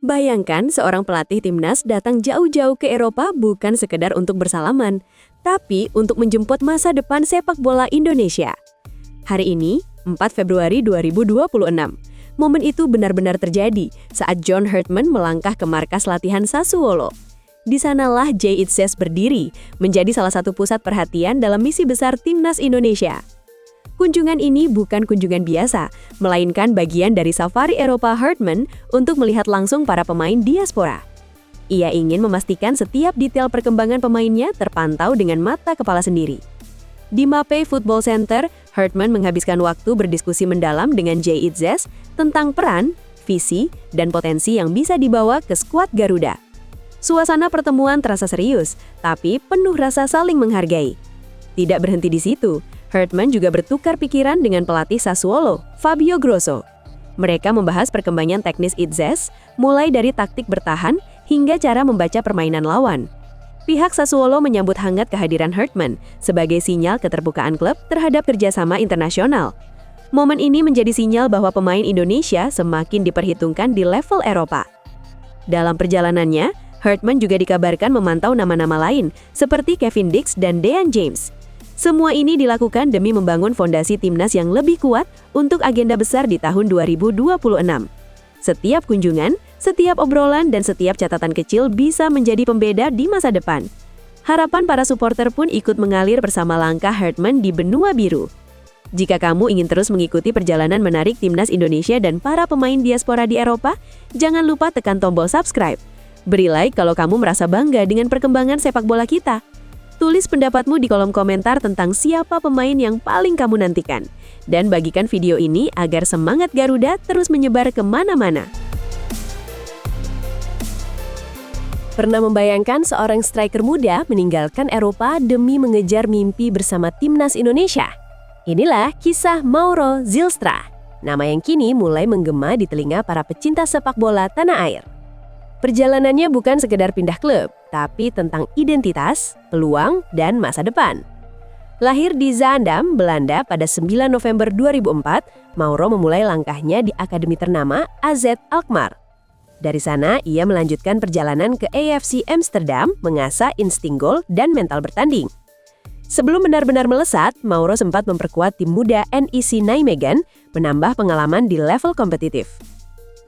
Bayangkan seorang pelatih timnas datang jauh-jauh ke Eropa bukan sekedar untuk bersalaman, tapi untuk menjemput masa depan sepak bola Indonesia. Hari ini, 4 Februari 2026, momen itu benar-benar terjadi saat John Herdman melangkah ke markas latihan Sassuolo. Di sanalah Jay Itzes berdiri, menjadi salah satu pusat perhatian dalam misi besar timnas Indonesia. Kunjungan ini bukan kunjungan biasa, melainkan bagian dari safari Eropa Herdman untuk melihat langsung para pemain diaspora. Ia ingin memastikan setiap detail perkembangan pemainnya terpantau dengan mata kepala sendiri. Di Mapei Football Center, Herdman menghabiskan waktu berdiskusi mendalam dengan Jay Itzes tentang peran, visi, dan potensi yang bisa dibawa ke skuad Garuda. Suasana pertemuan terasa serius, tapi penuh rasa saling menghargai. Tidak berhenti di situ, Herdman juga bertukar pikiran dengan pelatih Sassuolo, Fabio Grosso. Mereka membahas perkembangan teknis Itzes, mulai dari taktik bertahan hingga cara membaca permainan lawan. Pihak Sassuolo menyambut hangat kehadiran Herdman sebagai sinyal keterbukaan klub terhadap kerjasama internasional. Momen ini menjadi sinyal bahwa pemain Indonesia semakin diperhitungkan di level Eropa. Dalam perjalanannya, Herdman juga dikabarkan memantau nama-nama lain seperti Kevin Dix dan Dean James. Semua ini dilakukan demi membangun fondasi timnas yang lebih kuat untuk agenda besar di tahun 2026. Setiap kunjungan, setiap obrolan, dan setiap catatan kecil bisa menjadi pembeda di masa depan. Harapan para supporter pun ikut mengalir bersama langkah Herdman di benua biru. Jika kamu ingin terus mengikuti perjalanan menarik timnas Indonesia dan para pemain diaspora di Eropa, jangan lupa tekan tombol subscribe. Beri like kalau kamu merasa bangga dengan perkembangan sepak bola kita. Tulis pendapatmu di kolom komentar tentang siapa pemain yang paling kamu nantikan. Dan bagikan video ini agar semangat Garuda terus menyebar kemana-mana. Pernah membayangkan seorang striker muda meninggalkan Eropa demi mengejar mimpi bersama timnas Indonesia? Inilah kisah Mauro Zylstra, nama yang kini mulai menggema di telinga para pecinta sepak bola tanah air. Perjalanannya bukan sekedar pindah klub, tapi tentang identitas, peluang, dan masa depan. Lahir di Zaandam, Belanda pada 9 November 2004, Mauro memulai langkahnya di akademi ternama AZ Alkmaar. Dari sana, ia melanjutkan perjalanan ke AFC Amsterdam, mengasah insting gol dan mental bertanding. Sebelum benar-benar melesat, Mauro sempat memperkuat tim muda NEC Nijmegen, menambah pengalaman di level kompetitif.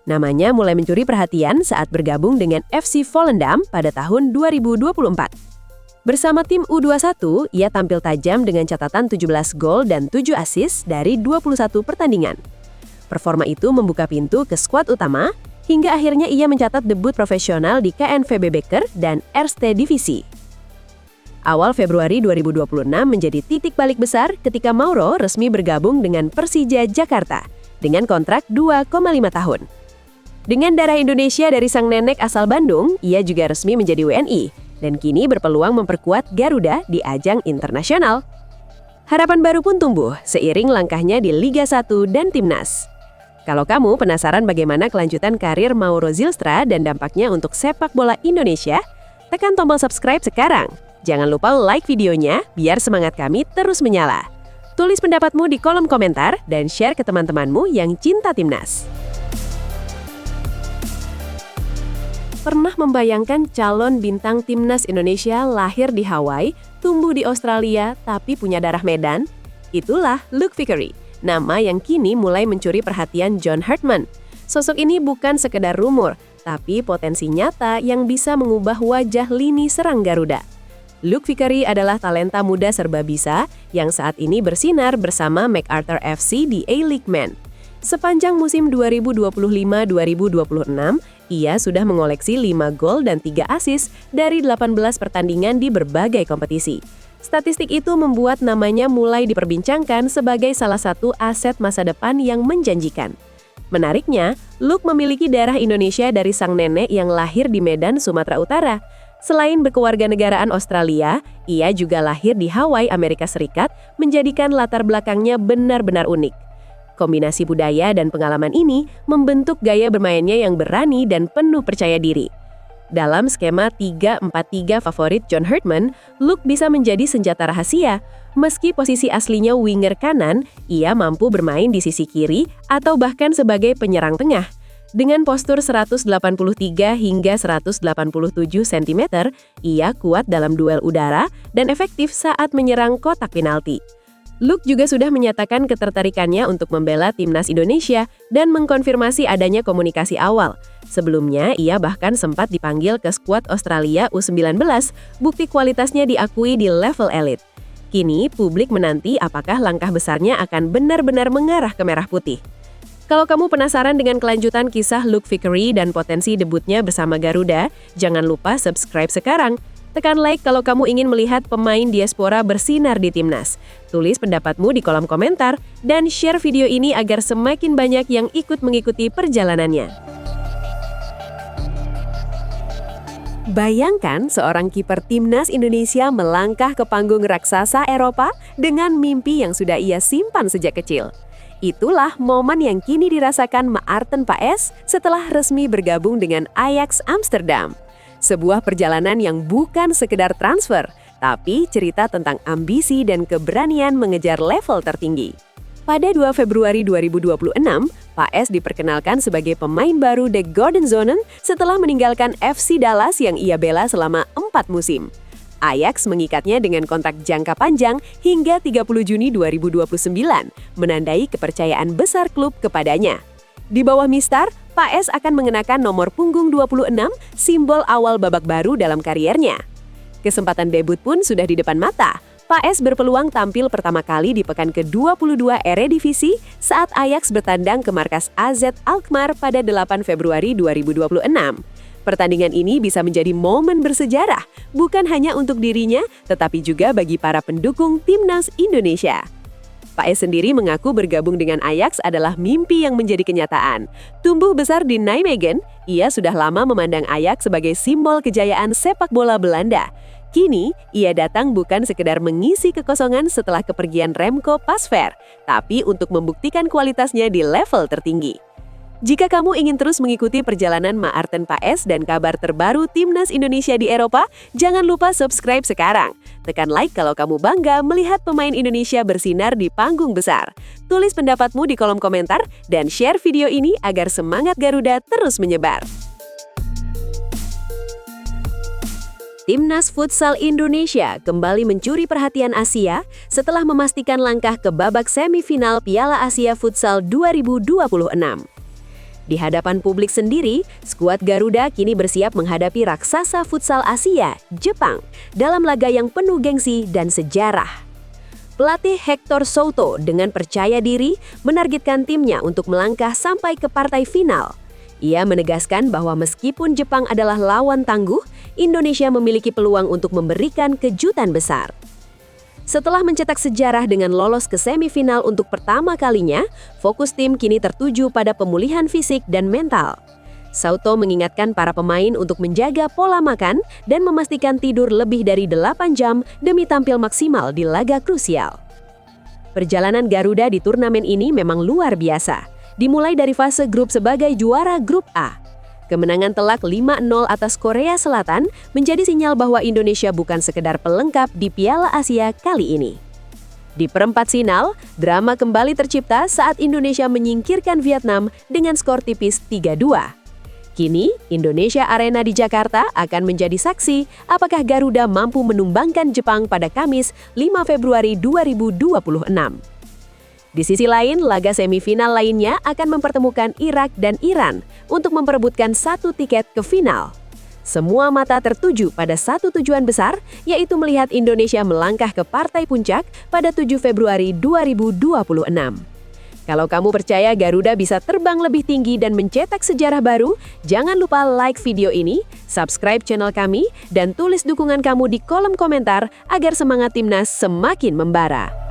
Namanya mulai mencuri perhatian saat bergabung dengan FC Volendam pada tahun 2024. Bersama tim U21, ia tampil tajam dengan catatan 17 gol dan 7 assist dari 21 pertandingan. Performa itu membuka pintu ke skuad utama, hingga akhirnya ia mencatat debut profesional di KNVB Beker dan Eerste Divisie. Awal Februari 2026 menjadi titik balik besar ketika Mauro resmi bergabung dengan Persija Jakarta dengan kontrak 2,5 tahun. Dengan darah Indonesia dari sang nenek asal Bandung, ia juga resmi menjadi WNI dan kini berpeluang memperkuat Garuda di ajang internasional. Harapan baru pun tumbuh seiring langkahnya di Liga 1 dan Timnas. Kalau kamu penasaran bagaimana kelanjutan karir Mauro Zylstra dan dampaknya untuk sepak bola Indonesia, tekan tombol subscribe sekarang. Jangan lupa like videonya biar semangat kami terus menyala. Tulis pendapatmu di kolom komentar dan share ke teman-temanmu yang cinta timnas. Pernah membayangkan calon bintang timnas Indonesia lahir di Hawaii, tumbuh di Australia, tapi punya darah Medan? Itulah Luke Vickery, nama yang kini mulai mencuri perhatian John Herdman. Sosok ini bukan sekedar rumor, tapi potensi nyata yang bisa mengubah wajah lini serang Garuda. Luke Vickery adalah talenta muda serba bisa yang saat ini bersinar bersama MacArthur FC di A-League Men. Sepanjang musim 2025-2026, ia sudah mengoleksi 5 gol dan 3 assist dari 18 pertandingan di berbagai kompetisi. Statistik itu membuat namanya mulai diperbincangkan sebagai salah satu aset masa depan yang menjanjikan. Menariknya, Luke memiliki darah Indonesia dari sang nenek yang lahir di Medan, Sumatera Utara. Selain berkewarganegaraan Australia, ia juga lahir di Hawaii, Amerika Serikat, menjadikan latar belakangnya benar-benar unik. Kombinasi budaya dan pengalaman ini membentuk gaya bermainnya yang berani dan penuh percaya diri. Dalam skema 3-4-3 favorit John Herdman, Luke bisa menjadi senjata rahasia. Meski posisi aslinya winger kanan, ia mampu bermain di sisi kiri atau bahkan sebagai penyerang tengah. Dengan postur 183 hingga 187 cm, ia kuat dalam duel udara dan efektif saat menyerang kotak penalti. Luke juga sudah menyatakan ketertarikannya untuk membela timnas Indonesia dan mengkonfirmasi adanya komunikasi awal. Sebelumnya, ia bahkan sempat dipanggil ke skuad Australia U19, bukti kualitasnya diakui di level elit. Kini, publik menanti apakah langkah besarnya akan benar-benar mengarah ke merah putih. Kalau kamu penasaran dengan kelanjutan kisah Luke Vickery dan potensi debutnya bersama Garuda, jangan lupa subscribe sekarang. Tekan like kalau kamu ingin melihat pemain diaspora bersinar di timnas. Tulis pendapatmu di kolom komentar dan share video ini agar semakin banyak yang ikut mengikuti perjalanannya. Bayangkan seorang kiper timnas Indonesia melangkah ke panggung raksasa Eropa dengan mimpi yang sudah ia simpan sejak kecil. Itulah momen yang kini dirasakan Maarten Paes setelah resmi bergabung dengan Ajax Amsterdam. Sebuah perjalanan yang bukan sekedar transfer, tapi cerita tentang ambisi dan keberanian mengejar level tertinggi. Pada 2 Februari 2026, Paes diperkenalkan sebagai pemain baru The Golden Zonen setelah meninggalkan FC Dallas yang ia bela selama 4 musim. Ajax mengikatnya dengan kontrak jangka panjang hingga 30 Juni 2029, menandai kepercayaan besar klub kepadanya. Di bawah Mistar, Paes akan mengenakan nomor punggung 26, simbol awal babak baru dalam kariernya. Kesempatan debut pun sudah di depan mata. Paes berpeluang tampil pertama kali di pekan ke-22 Eredivisie saat Ajax bertandang ke markas AZ Alkmaar pada 8 Februari 2026. Pertandingan ini bisa menjadi momen bersejarah, bukan hanya untuk dirinya, tetapi juga bagi para pendukung timnas Indonesia. Paes sendiri mengaku bergabung dengan Ajax adalah mimpi yang menjadi kenyataan. Tumbuh besar di Nijmegen, ia sudah lama memandang Ajax sebagai simbol kejayaan sepak bola Belanda. Kini, ia datang bukan sekedar mengisi kekosongan setelah kepergian Remco Pasveer, tapi untuk membuktikan kualitasnya di level tertinggi. Jika kamu ingin terus mengikuti perjalanan Maarten Paes dan kabar terbaru timnas Indonesia di Eropa, jangan lupa subscribe sekarang. Tekan like kalau kamu bangga melihat pemain Indonesia bersinar di panggung besar. Tulis pendapatmu di kolom komentar dan share video ini agar semangat Garuda terus menyebar. Timnas Futsal Indonesia kembali mencuri perhatian Asia setelah memastikan langkah ke babak semifinal Piala Asia Futsal 2026. Di hadapan publik sendiri, skuad Garuda kini bersiap menghadapi raksasa futsal Asia, Jepang, dalam laga yang penuh gengsi dan sejarah. Pelatih Hector Souto dengan percaya diri menargetkan timnya untuk melangkah sampai ke partai final. Ia menegaskan bahwa meskipun Jepang adalah lawan tangguh, Indonesia memiliki peluang untuk memberikan kejutan besar. Setelah mencetak sejarah dengan lolos ke semifinal untuk pertama kalinya, fokus tim kini tertuju pada pemulihan fisik dan mental. Souto mengingatkan para pemain untuk menjaga pola makan dan memastikan tidur lebih dari 8 jam demi tampil maksimal di laga krusial. Perjalanan Garuda di turnamen ini memang luar biasa. Dimulai dari fase grup sebagai juara grup A. Kemenangan telak 5-0 atas Korea Selatan menjadi sinyal bahwa Indonesia bukan sekedar pelengkap di Piala Asia kali ini. Di perempat final, drama kembali tercipta saat Indonesia menyingkirkan Vietnam dengan skor tipis 3-2. Kini, Indonesia Arena di Jakarta akan menjadi saksi apakah Garuda mampu menumbangkan Jepang pada Kamis 5 Februari 2026. Di sisi lain, laga semifinal lainnya akan mempertemukan Irak dan Iran untuk memperebutkan satu tiket ke final. Semua mata tertuju pada satu tujuan besar, yaitu melihat Indonesia melangkah ke partai puncak pada 7 Februari 2026. Kalau kamu percaya Garuda bisa terbang lebih tinggi dan mencetak sejarah baru, jangan lupa like video ini, subscribe channel kami, dan tulis dukungan kamu di kolom komentar agar semangat timnas semakin membara.